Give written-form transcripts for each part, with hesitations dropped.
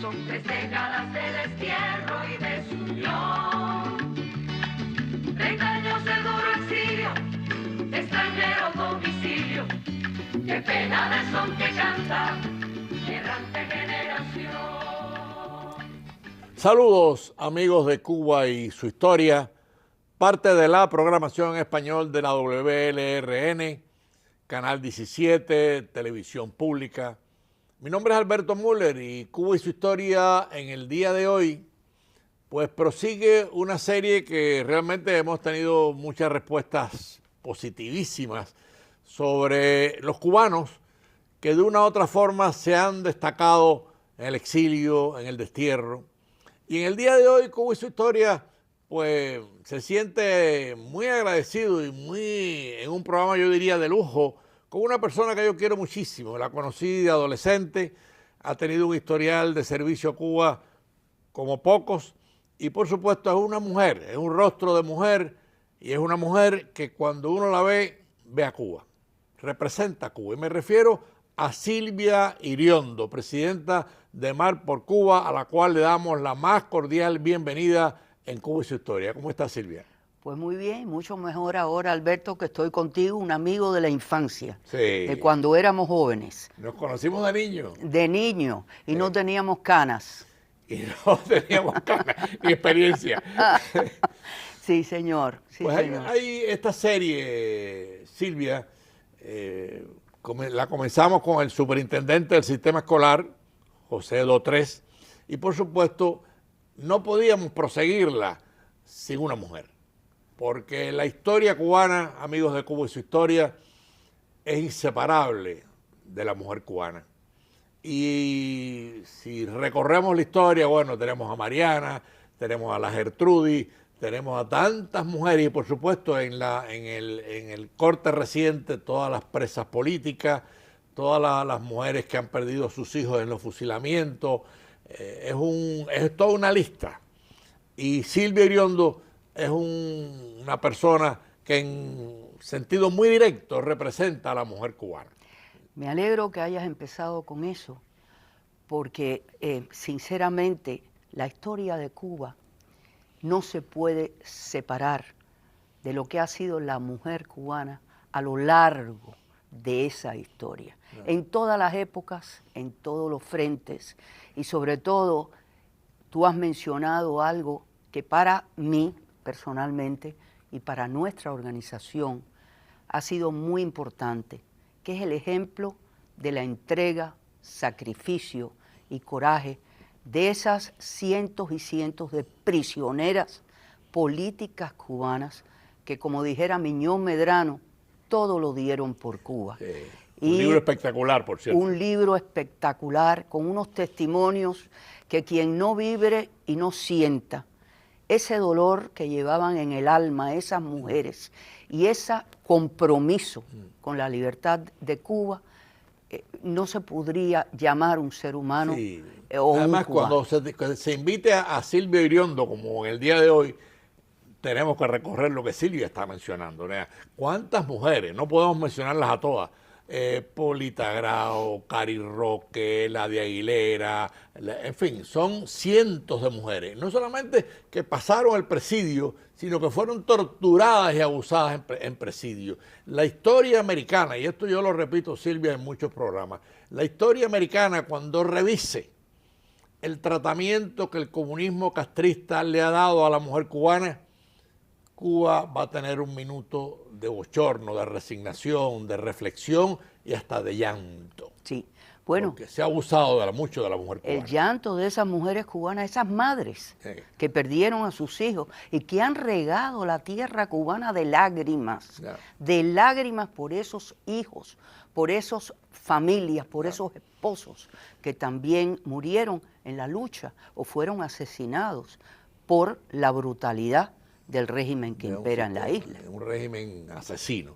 Son 3 décadas de destierro y desunión, 30 años de duro exilio, extranjero domicilio. Qué pena de son que canta errante generación. Saludos amigos de Cuba y su historia, parte de la programación en español de la WLRN, Canal 17, Televisión Pública. Mi nombre es Alberto Müller y Cuba y su historia en el día de hoy pues prosigue una serie que realmente hemos tenido muchas respuestas positivísimas sobre los cubanos que de una u otra forma se han destacado en el exilio, en el destierro. Y en el día de hoy, Cuba y su historia, pues se siente muy agradecido y muy en un programa, yo diría, de lujo, con una persona que yo quiero muchísimo. La conocí de adolescente, ha tenido un historial de servicio a Cuba como pocos, y por supuesto es una mujer, es un rostro de mujer, y es una mujer que cuando uno la ve, ve a Cuba, representa a Cuba. Y me refiero a Silvia Iriondo, presidenta de Mar por Cuba, a la cual le damos la más cordial bienvenida en Cuba y su historia. ¿Cómo está, Silvia? Pues muy bien, mucho mejor ahora, Alberto, que estoy contigo, un amigo de la infancia, Sí. de cuando éramos jóvenes. Nos conocimos de niño. De niño, y no teníamos canas. Y no teníamos canas ni experiencia. Sí, señor. Sí, pues señor. hay esta serie, Silvia, la comenzamos con el superintendente del sistema escolar, José Dotres, y por supuesto no podíamos proseguirla sin una mujer, porque la historia cubana, amigos de Cuba y su historia, es inseparable de la mujer cubana. Y si recorremos la historia, bueno, tenemos a Mariana, tenemos a la Gertrudis, tenemos a tantas mujeres y por supuesto en el corte reciente todas las presas políticas, todas las mujeres que han perdido a sus hijos en los fusilamientos. Es toda una lista. Y Silvia Iriondo es una persona que en sentido muy directo representa a la mujer cubana. Me alegro que hayas empezado con eso, porque sinceramente la historia de Cuba no se puede separar de lo que ha sido la mujer cubana a lo largo de esa historia. No. En todas las épocas, en todos los frentes, y sobre todo tú has mencionado algo que para mí personalmente y para nuestra organización ha sido muy importante, que es el ejemplo de la entrega, sacrificio y coraje de esas cientos y cientos de prisioneras políticas cubanas que, como dijera Miñón Medrano, todo lo dieron por Cuba. Sí. Un libro espectacular, por cierto. Un libro espectacular, con unos testimonios que quien no vibre y no sienta ese dolor que llevaban en el alma esas mujeres y ese compromiso con la libertad de Cuba, no se podría llamar un ser humano. Sí. O además, cuando se invite a Silvia Iriondo, como en el día de hoy, tenemos que recorrer lo que Silvia está mencionando. ¿Cuántas mujeres? No podemos mencionarlas a todas. Polita Grau, Cari Roque, la de Aguilera, en fin, son cientos de mujeres. No solamente que pasaron el presidio, sino que fueron torturadas y abusadas en presidio. La historia americana, y esto yo lo repito, Silvia, en muchos programas, la historia americana, cuando revise el tratamiento que el comunismo castrista le ha dado a la mujer cubana, Cuba va a tener un minuto de bochorno, de resignación, de reflexión y hasta de llanto. Sí, bueno. Porque se ha abusado mucho de la mujer cubana. El llanto de esas mujeres cubanas, esas madres que perdieron a sus hijos y que han regado la tierra cubana de lágrimas, por esos hijos, por esas familias, por esos esposos que también murieron en la lucha o fueron asesinados por la brutalidad del régimen que impera en la isla. Un régimen asesino.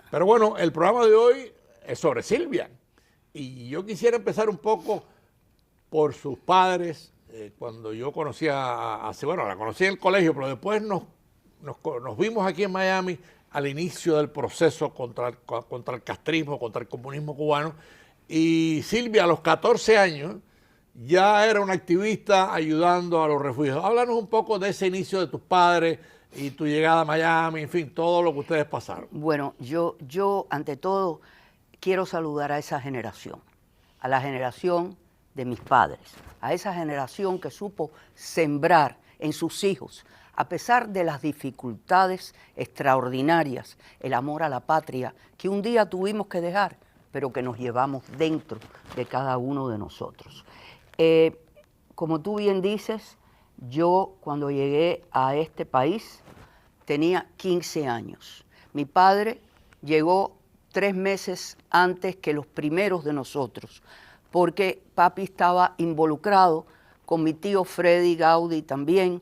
Pero bueno, el programa de hoy es sobre Silvia. Y yo quisiera empezar un poco por sus padres. Cuando yo conocí la conocí en el colegio, pero después nos vimos aquí en Miami al inicio del proceso contra el castrismo, contra el comunismo cubano. Y Silvia a los 14 años ya era un activista ayudando a los refugiados. Háblanos un poco de ese inicio de tus padres y tu llegada a Miami, en fin, todo lo que ustedes pasaron. Bueno, yo ante todo quiero saludar a esa generación, a la generación de mis padres, a esa generación que supo sembrar en sus hijos, a pesar de las dificultades extraordinarias, el amor a la patria que un día tuvimos que dejar, pero que nos llevamos dentro de cada uno de nosotros. Como tú bien dices, yo cuando llegué a este país tenía 15 años. Mi padre llegó 3 meses antes que los primeros de nosotros, porque papi estaba involucrado con mi tío Freddy Gaudí también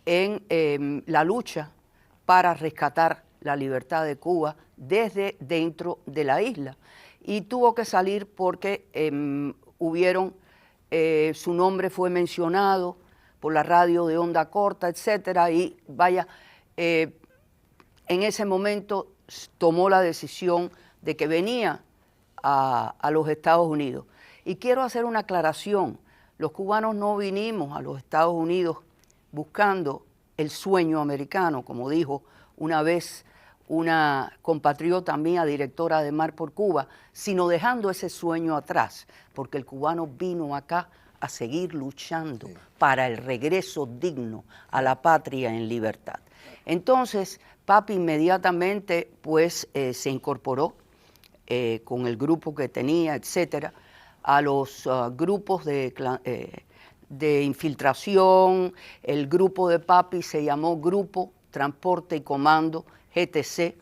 en la lucha para rescatar la libertad de Cuba desde dentro de la isla. Y tuvo que salir porque su nombre fue mencionado por la radio de onda corta, etcétera, y vaya, en ese momento tomó la decisión de que venía a los Estados Unidos. Y quiero hacer una aclaración, los cubanos no vinimos a los Estados Unidos buscando el sueño americano, como dijo una vez una compatriota mía, directora de Mar por Cuba, sino dejando ese sueño atrás, porque el cubano vino acá a seguir luchando para el regreso digno a la patria en libertad. Entonces, papi inmediatamente pues se incorporó con el grupo que tenía, etcétera, a los grupos de infiltración. El grupo de papi se llamó Grupo Transporte y Comando, GTC.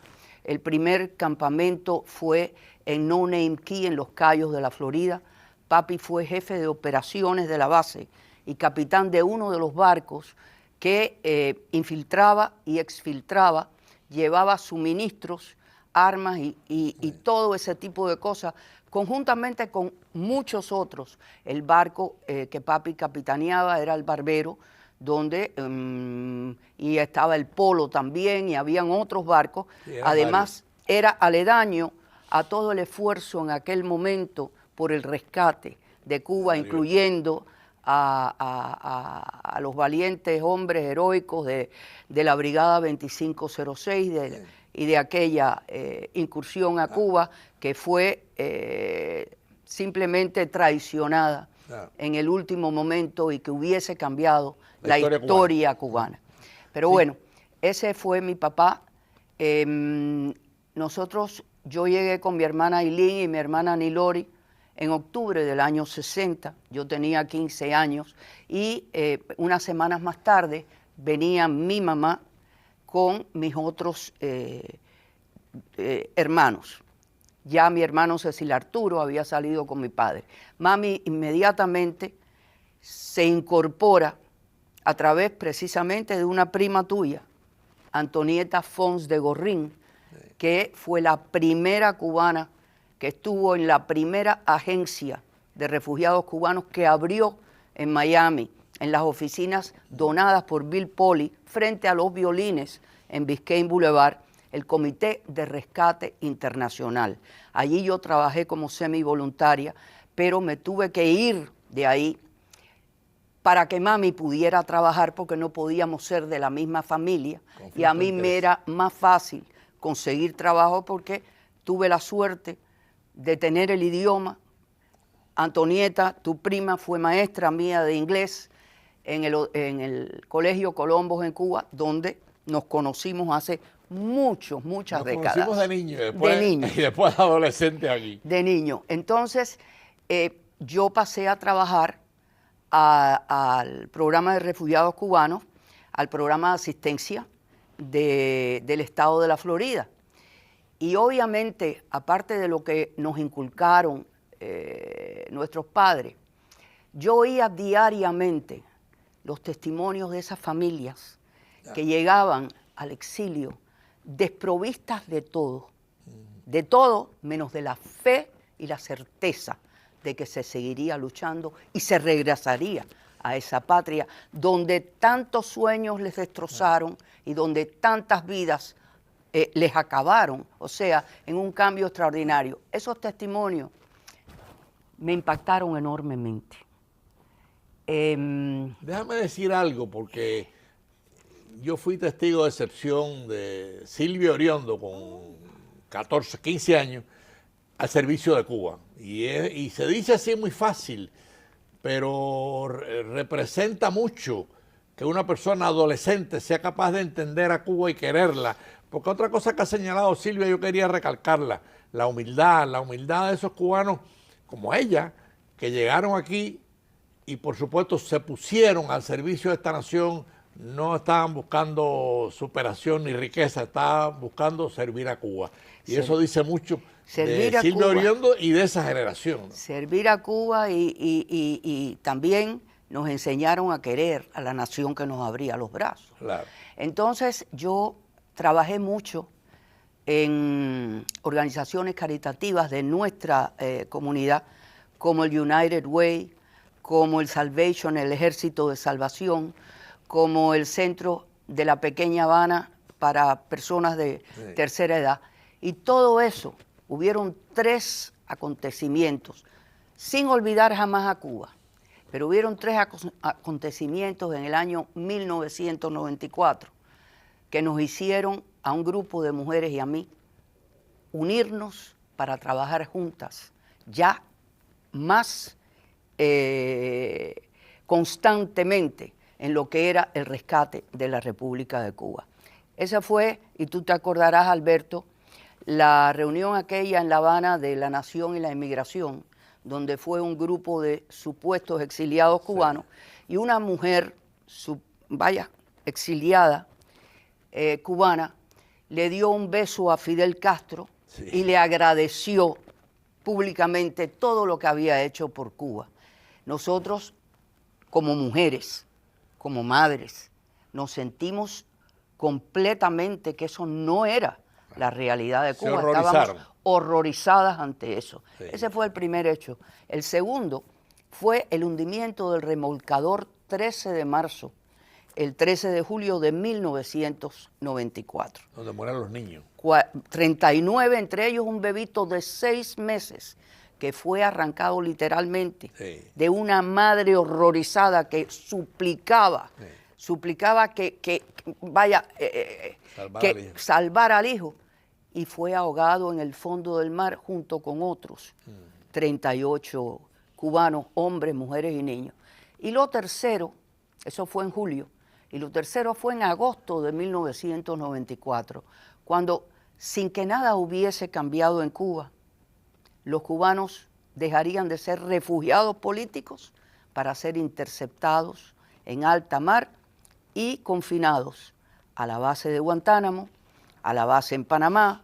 El primer campamento fue en No Name Key, en Los Cayos de la Florida. Papi fue jefe de operaciones de la base y capitán de uno de los barcos que infiltraba y exfiltraba, llevaba suministros, armas y todo ese tipo de cosas, conjuntamente con muchos otros. El barco que papi capitaneaba era el Barbero, donde y estaba el Polo también, y habían otros barcos. Además, era aledaño a todo el esfuerzo en aquel momento por el rescate de Cuba, incluyendo a los valientes hombres heroicos de la Brigada 2506 y de aquella incursión a Cuba que fue simplemente traicionada en el último momento y que hubiese cambiado la historia cubana. Pero bueno, ese fue mi papá. Yo llegué con mi hermana Ailín y mi hermana Nilori en octubre del año 60, yo tenía 15 años, y unas semanas más tarde venía mi mamá con mis otros hermanos. Ya mi hermano Cecil Arturo había salido con mi padre. Mami inmediatamente se incorpora a través precisamente de una prima tuya, Antonieta Fons de Gorrín, que fue la primera cubana que estuvo en la primera agencia de refugiados cubanos que abrió en Miami, en las oficinas donadas por Bill Polly, frente a los violines en Biscayne Boulevard, el Comité de Rescate Internacional. Allí yo trabajé como semivoluntaria, pero me tuve que ir de ahí para que mami pudiera trabajar, porque no podíamos ser de la misma familia. Conflicto y a mí me era más fácil conseguir trabajo porque tuve la suerte de tener el idioma. Antonieta, tu prima, fue maestra mía de inglés en el Colegio Colombos en Cuba, donde nos conocimos hace muchas décadas. Nos conocimos de niño, y después adolescente aquí. De niño. Entonces, yo pasé a trabajar al programa de refugiados cubanos, al programa de asistencia del estado de la Florida. Y obviamente, aparte de lo que nos inculcaron nuestros padres, yo oía diariamente los testimonios de esas familias que llegaban al exilio desprovistas de todo menos de la fe y la certeza de que se seguiría luchando y se regresaría a esa patria donde tantos sueños les destrozaron y donde tantas vidas les acabaron, o sea, en un cambio extraordinario. Esos testimonios me impactaron enormemente. Déjame decir algo, porque yo fui testigo de excepción de Silvia Oriondo con 14, 15 años al servicio de Cuba. Y se dice así muy fácil, pero representa mucho que una persona adolescente sea capaz de entender a Cuba y quererla. Porque otra cosa que ha señalado Silvia, yo quería recalcarla, la humildad de esos cubanos como ella, que llegaron aquí y por supuesto se pusieron al servicio de esta nación. No estaban buscando superación ni riqueza, estaban buscando servir a Cuba. Y eso dice mucho de Silvia Oriondo y de esa generación, ¿no? Servir a Cuba y también nos enseñaron a querer a la nación que nos abría los brazos. Claro. Entonces yo trabajé mucho en organizaciones caritativas de nuestra comunidad, como el United Way, como el Salvation, el Ejército de Salvación, como el Centro de la Pequeña Habana para personas de tercera edad. Y todo eso, hubieron 3 acontecimientos, sin olvidar jamás a Cuba, pero hubieron 3 acontecimientos en el año 1994 que nos hicieron a un grupo de mujeres y a mí unirnos para trabajar juntas, ya más constantemente en lo que era el rescate de la República de Cuba. Esa fue, y tú te acordarás, Alberto, la reunión aquella en La Habana de la Nación y la Emigración, donde fue un grupo de supuestos exiliados cubanos, y una mujer, exiliada cubana, le dio un beso a Fidel Castro y le agradeció públicamente todo lo que había hecho por Cuba. Nosotros, como mujeres, como madres, nos sentimos completamente que eso no era la realidad de Cuba. Estábamos horrorizadas ante eso. Sí. Ese fue el primer hecho. El segundo fue el hundimiento del remolcador 13 de marzo, el 13 de julio de 1994. Donde mueren los niños. 39, entre ellos un bebito de 6 meses, que fue arrancado literalmente de una madre horrorizada que suplicaba que salvara al hijo, y fue ahogado en el fondo del mar junto con otros 38 cubanos, hombres, mujeres y niños. Y lo tercero, eso fue en julio, y lo tercero fue en agosto de 1994, cuando, sin que nada hubiese cambiado en Cuba, los cubanos dejarían de ser refugiados políticos para ser interceptados en alta mar y confinados a la base de Guantánamo, a la base en Panamá,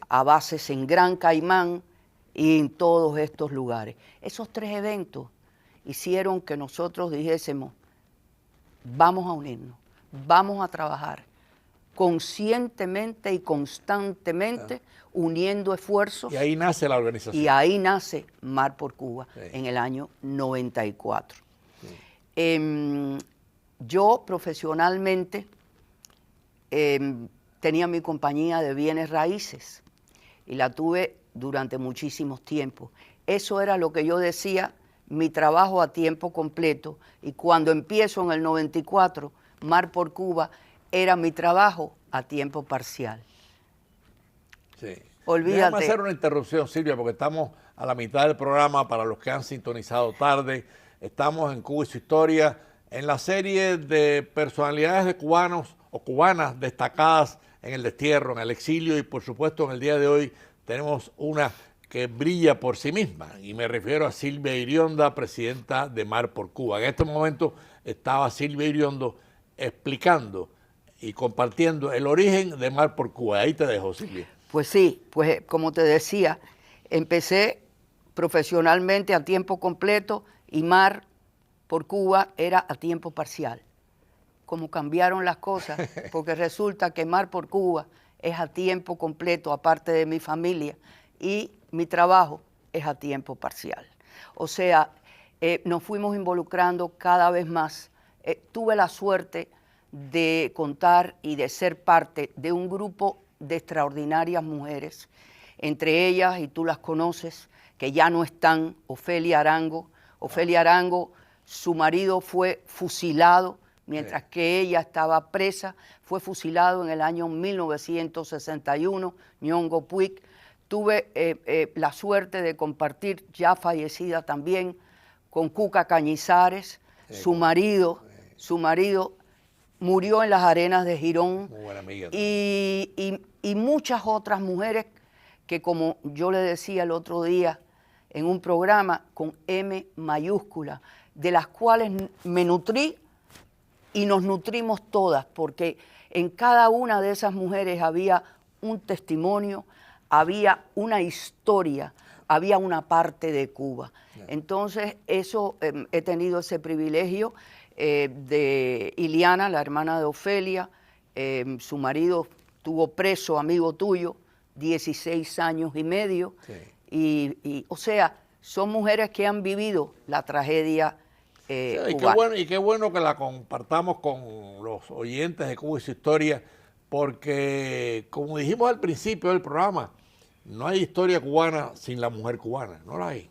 a bases en Gran Caimán y en todos estos lugares. Esos 3 eventos hicieron que nosotros dijésemos, vamos a unirnos, vamos a trabajar conscientemente y constantemente, uniendo esfuerzos. Y ahí nace la organización. Y ahí nace Mar por Cuba en el año 94. Yo profesionalmente tenía mi compañía de bienes raíces y la tuve durante muchísimos tiempos. Eso era lo que yo decía, mi trabajo a tiempo completo, y cuando empiezo en el 94, Mar por Cuba era mi trabajo a tiempo parcial. Sí. Olvídate. Déjame hacer una interrupción, Silvia, porque estamos a la mitad del programa. Para los que han sintonizado tarde, estamos en Cuba y su historia, en la serie de personalidades de cubanos o cubanas destacadas en el destierro, en el exilio, y por supuesto en el día de hoy tenemos una que brilla por sí misma, y me refiero a Silvia Irionda, presidenta de Mar por Cuba. En este momento estaba Silvia Iriondo explicando y compartiendo el origen de Mar por Cuba. Ahí te dejo, Silvia. Pues sí, pues como te decía, empecé profesionalmente a tiempo completo y Mar por Cuba era a tiempo parcial. Como cambiaron las cosas, porque resulta que Mar por Cuba es a tiempo completo, aparte de mi familia, y mi trabajo es a tiempo parcial. O sea, nos fuimos involucrando cada vez más. Tuve la suerte de contar y de ser parte de un grupo de extraordinarias mujeres, entre ellas, y tú las conoces, que ya no están, Ofelia Arango. Ofelia Arango Su marido fue fusilado mientras que ella estaba presa. Fue fusilado en el año 1961, Nyong'o Puig. Tuve la suerte de compartir, ya fallecida también, con Cuca Cañizares. Su marido murió en las arenas de Girón. Muy buena amiga. Y muchas otras mujeres que, como yo le decía el otro día en un programa con M mayúscula, de las cuales me nutrí y nos nutrimos todas, porque en cada una de esas mujeres había un testimonio, había una historia, había una parte de Cuba. Entonces, eso he tenido ese privilegio de Iliana, la hermana de Ofelia. Su marido estuvo preso, amigo tuyo, 16 años y medio. Sí. O sea, son mujeres que han vivido la tragedia cubana. Y qué bueno que la compartamos con los oyentes de Cuba y su historia, porque, como dijimos al principio del programa, no hay historia cubana sin la mujer cubana, no la hay.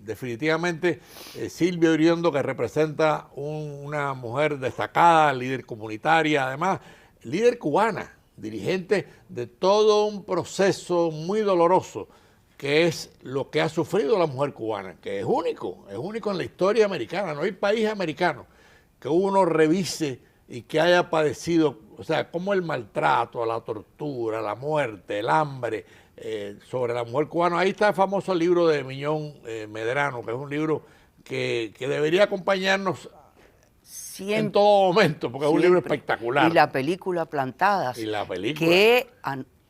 Definitivamente, Silvia Uriondo, que representa una mujer destacada, líder comunitaria, además, líder cubana, dirigente de todo un proceso muy doloroso, que es lo que ha sufrido la mujer cubana, que es único en la historia americana. No hay país americano que uno revise y que haya padecido, o sea, como el maltrato, la tortura, la muerte, el hambre, sobre la mujer cubana. Ahí está el famoso libro de Miñón Medrano, que es un libro que debería acompañarnos siempre, en todo momento, porque siempre. Es un libro espectacular. Y la película Plantadas, que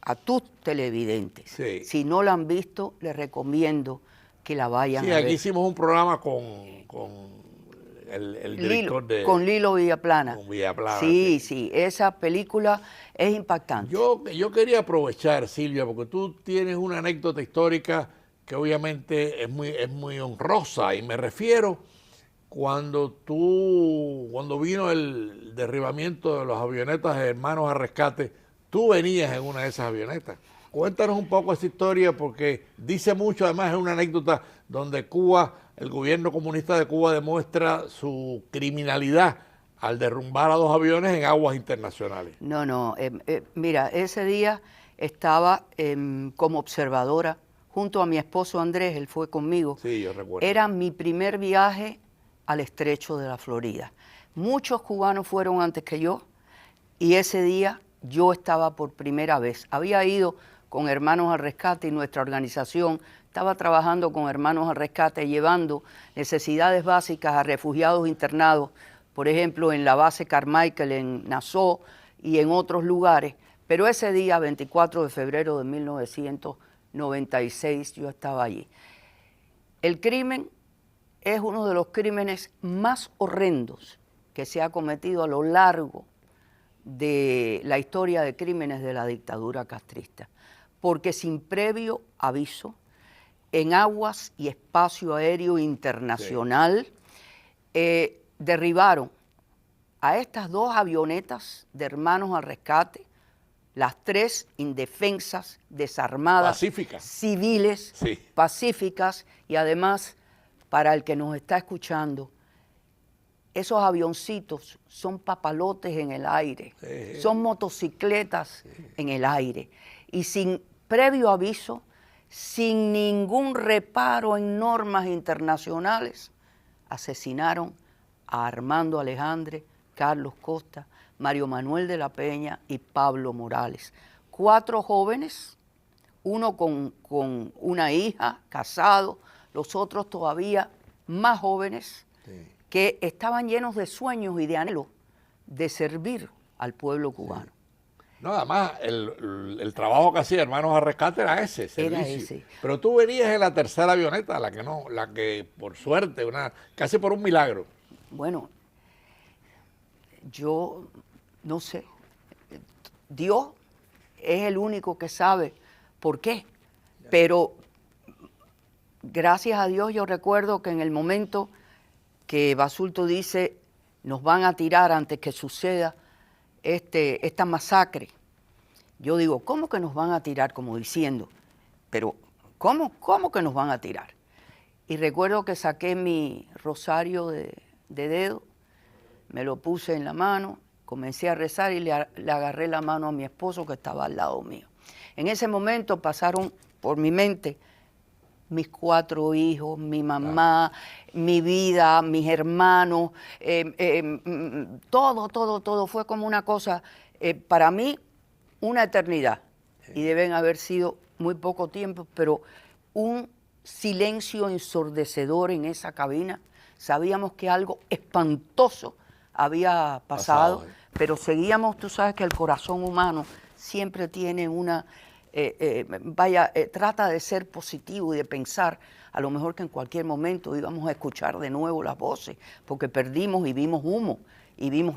a tus televidentes, sí. Si no la han visto, les recomiendo que la vayan a ver. Sí, aquí hicimos un programa con el director de... Con Lilo Villaplana. Con Villaplana. Sí, esa película es impactante. Yo quería aprovechar, Silvia, porque tú tienes una anécdota histórica que obviamente es muy honrosa, y me refiero cuando vino el derribamiento de las avionetas de Hermanos al Rescate. Tú venías en una de esas avionetas. Cuéntanos un poco esa historia, porque dice mucho. Además, es una anécdota donde Cuba, el gobierno comunista de Cuba, demuestra su criminalidad al derrumbar a 2 aviones en aguas internacionales. Mira, ese día estaba como observadora junto a mi esposo Andrés, él fue conmigo. Sí, yo recuerdo. Era mi primer viaje al estrecho de la Florida. Muchos cubanos fueron antes que yo, y ese día yo estaba por primera vez. Había ido con Hermanos al Rescate, y nuestra organización estaba trabajando con Hermanos al Rescate, llevando necesidades básicas a refugiados internados, por ejemplo, en la base Carmichael, en Nassau y en otros lugares. Pero ese día, 24 de febrero de 1996, yo estaba allí. El crimen es uno de los crímenes más horrendos que se ha cometido a lo largo de la historia de crímenes de la dictadura castrista, porque sin previo aviso, en aguas y espacio aéreo internacional, derribaron a estas 2 avionetas de Hermanos al Rescate, las 3 indefensas, desarmadas, pacíficas, civiles, sí, pacíficas, y además, para el que nos está escuchando, esos avioncitos son papalotes en el aire, son motocicletas en el aire, y sin previo aviso, sin ningún reparo en normas internacionales, asesinaron a Armando Alejandre, Carlos Costa, Mario Manuel de la Peña y Pablo Morales. 4 jóvenes, uno con una hija, casado, los otros todavía más jóvenes, sí, que estaban llenos de sueños y de anhelo de servir al pueblo cubano. Sí. No, además, el trabajo que hacía Hermanos al Rescate era ese, servicio. Era ese. Pero tú venías en la tercera avioneta, la que por suerte, casi por un milagro. Bueno, yo no sé. Dios es el único que sabe por qué. Pero gracias a Dios yo recuerdo que en el momento que Basulto dice, nos van a tirar antes que suceda esta masacre, yo digo, ¿cómo que nos van a tirar? Como diciendo, pero ¿cómo que nos van a tirar? Y recuerdo que saqué mi rosario de de dedo, me lo puse en la mano, comencé a rezar y le agarré la mano a mi esposo que estaba al lado mío. En ese momento pasaron por mi mente mis 4 hijos, mi mamá, mi vida, mis hermanos, todo fue como una cosa, para mí, una eternidad. Y deben haber sido muy poco tiempo, pero un silencio ensordecedor en esa cabina. Sabíamos que algo espantoso había pasado, pero seguíamos, tú sabes que el corazón humano siempre tiene una... trata de ser positivo y de pensar a lo mejor que en cualquier momento íbamos a escuchar de nuevo las voces, porque perdimos y vimos humo y vimos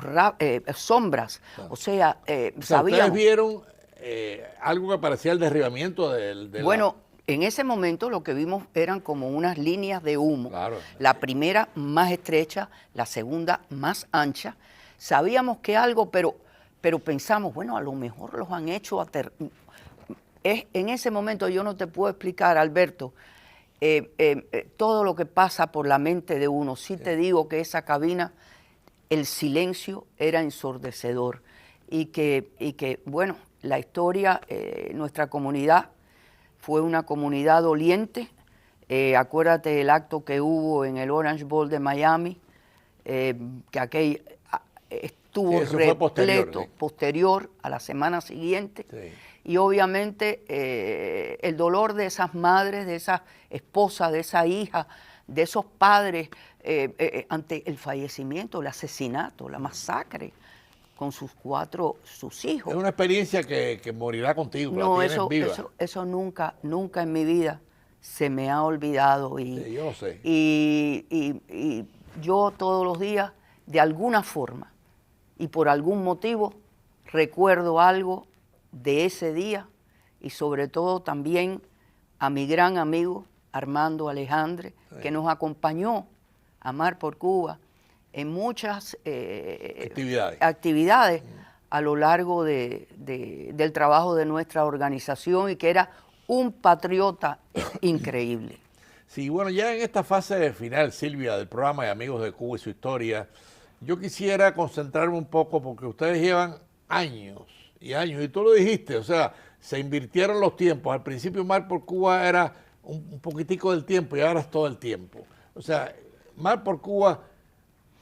sombras. Claro. O sea, sabíamos... ¿Ustedes vieron algo que parecía el derribamiento Bueno, en ese momento lo que vimos eran como unas líneas de humo. Claro. La primera más estrecha, la segunda más ancha. Sabíamos que algo, pero pensamos, bueno, a lo mejor los han hecho en ese momento yo no te puedo explicar, Alberto, todo lo que pasa por la mente de uno. Sí te digo que esa cabina, el silencio era ensordecedor y que bueno, la historia, nuestra comunidad fue una comunidad doliente. Acuérdate del acto que hubo en el Orange Bowl de Miami, que aquel estuvo repleto, posterior a la semana siguiente. Sí. Y obviamente el dolor de esas madres, de esas esposas, de esa hija, de esos padres ante el fallecimiento, el asesinato, la masacre con sus hijos. Es una experiencia que morirá contigo. No, eso nunca en mi vida se me ha olvidado. Sí, yo lo sé. Y yo todos los días, de alguna forma y por algún motivo, recuerdo algo de ese día y sobre todo también a mi gran amigo Armando Alejandre, que nos acompañó a Mar por Cuba en muchas actividades a lo largo del trabajo de nuestra organización y que era un patriota increíble. Sí, bueno, ya en esta fase final, Silvia, del programa de Amigos de Cuba y su historia, yo quisiera concentrarme un poco porque ustedes llevan años y años, y tú lo dijiste, o sea, se invirtieron los tiempos. Al principio Mar por Cuba era un poquitico del tiempo y ahora es todo el tiempo. O sea, Mar por Cuba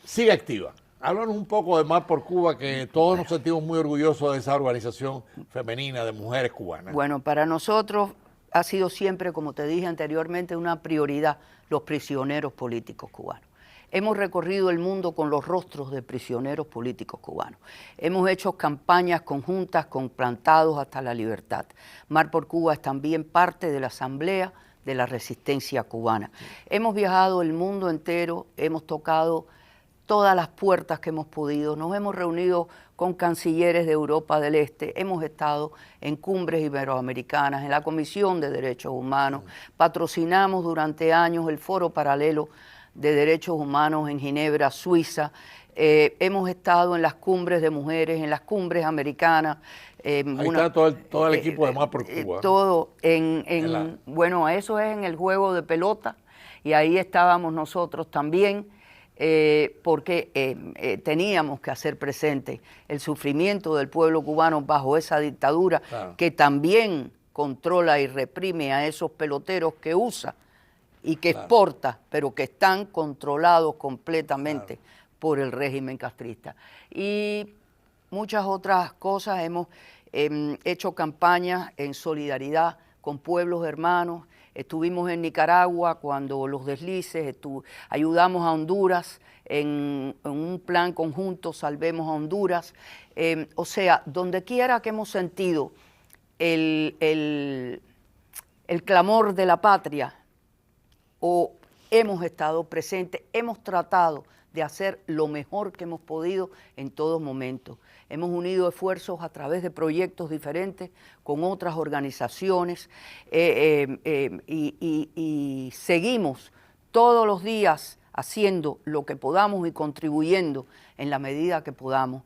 sigue activa. Háblanos un poco de Mar por Cuba, que todos nos sentimos muy orgullosos de esa organización femenina de mujeres cubanas. Bueno, para nosotros ha sido siempre, como te dije anteriormente, una prioridad los prisioneros políticos cubanos. Hemos recorrido el mundo con los rostros de prisioneros políticos cubanos. Hemos hecho campañas conjuntas con Plantados hasta la Libertad. Mar por Cuba es también parte de la Asamblea de la Resistencia Cubana. Hemos viajado el mundo entero, hemos tocado todas las puertas que hemos podido, nos hemos reunido con cancilleres de Europa del Este, hemos estado en cumbres iberoamericanas, en la Comisión de Derechos Humanos, patrocinamos durante años el Foro Paralelo de Derechos Humanos en Ginebra, Suiza. Hemos estado en las cumbres de mujeres, en las cumbres americanas. Ahí está todo el equipo de Mar por Cuba. Todo. Bueno, eso es en el juego de pelota y ahí estábamos nosotros también porque teníamos que hacer presente el sufrimiento del pueblo cubano bajo esa dictadura que también controla y reprime a esos peloteros que usa y que exporta, pero que están controlados completamente por el régimen castrista. Y muchas otras cosas, hemos hecho campañas en solidaridad con pueblos hermanos, estuvimos en Nicaragua cuando los deslices, ayudamos a Honduras en un plan conjunto, Salvemos a Honduras, o sea, donde quiera que hemos sentido el clamor de la patria, o hemos estado presentes, hemos tratado de hacer lo mejor que hemos podido en todos momentos. Hemos unido esfuerzos a través de proyectos diferentes con otras organizaciones y seguimos todos los días haciendo lo que podamos y contribuyendo en la medida que podamos.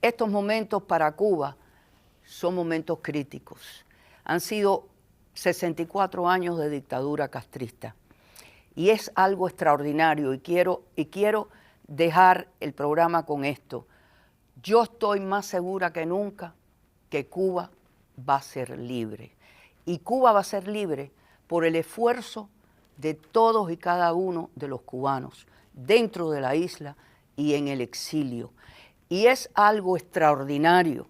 Estos momentos para Cuba son momentos críticos. Han sido 64 años de dictadura castrista Y es algo extraordinario y quiero dejar el programa con esto. Yo estoy más segura que nunca que Cuba va a ser libre. Y Cuba va a ser libre por el esfuerzo de todos y cada uno de los cubanos dentro de la isla y en el exilio. Y es algo extraordinario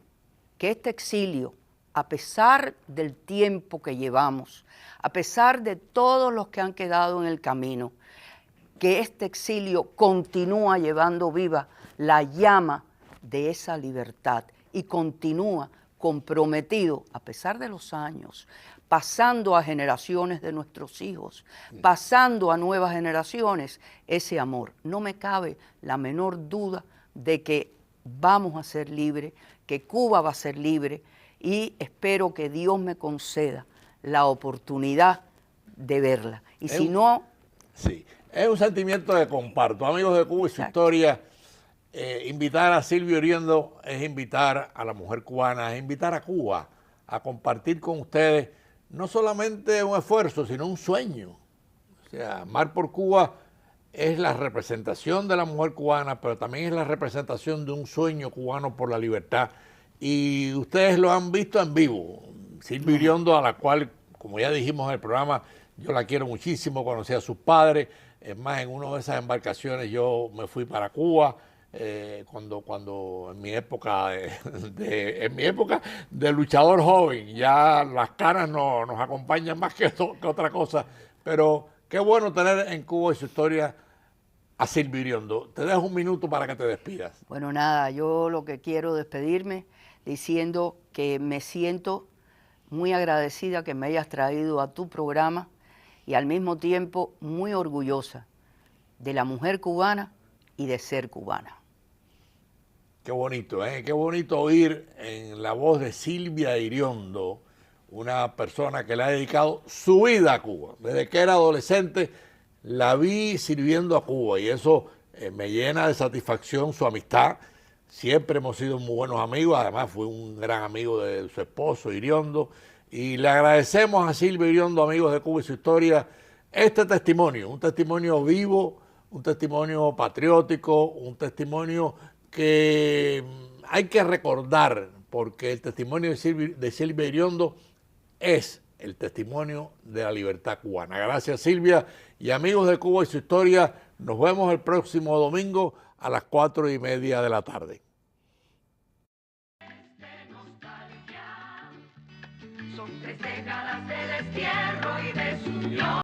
que este exilio, a pesar del tiempo que llevamos, a pesar de todos los que han quedado en el camino, que este exilio continúa llevando viva la llama de esa libertad y continúa comprometido, a pesar de los años, pasando a generaciones de nuestros hijos, pasando a nuevas generaciones ese amor. No me cabe la menor duda de que vamos a ser libres, que Cuba va a ser libre, y espero que Dios me conceda la oportunidad de verla. Y si no... Sí, es un sentimiento que comparto. Amigos de Cuba y su historia, invitar a Silvia Iriondo es invitar a la mujer cubana, es invitar a Cuba a compartir con ustedes no solamente un esfuerzo, sino un sueño. O sea, Mar por Cuba es la representación de la mujer cubana, pero también es la representación de un sueño cubano por la libertad. Y ustedes lo han visto en vivo. Silvia Iriondo, a la cual, como ya dijimos en el programa, yo la quiero muchísimo, conocí a sus padres. Es más, en una de esas embarcaciones yo me fui para Cuba, cuando en mi época de luchador joven, ya las caras nos acompañan más que otra cosa. Pero qué bueno tener en Cuba y su historia a Silvia Iriondo. Te dejo un minuto para que te despidas. Bueno, nada, yo lo que quiero despedirme diciendo que me siento muy agradecida que me hayas traído a tu programa y al mismo tiempo muy orgullosa de la mujer cubana y de ser cubana. Qué bonito, ¿eh? Qué bonito oír en la voz de Silvia Iriondo, una persona que le ha dedicado su vida a Cuba. Desde que era adolescente la vi sirviendo a Cuba y eso me llena de satisfacción su amistad. Siempre hemos sido muy buenos amigos, además fue un gran amigo de su esposo Iriondo. Y le agradecemos a Silvia Iriondo, amigos de Cuba y su historia, este testimonio, un testimonio vivo, un testimonio patriótico, un testimonio que hay que recordar, porque el testimonio de Silvia Iriondo es el testimonio de la libertad cubana. Gracias, Silvia, y amigos de Cuba y su historia, nos vemos el próximo domingo a las 4:30 de la tarde. Son 3 décadas de destierro y desunión.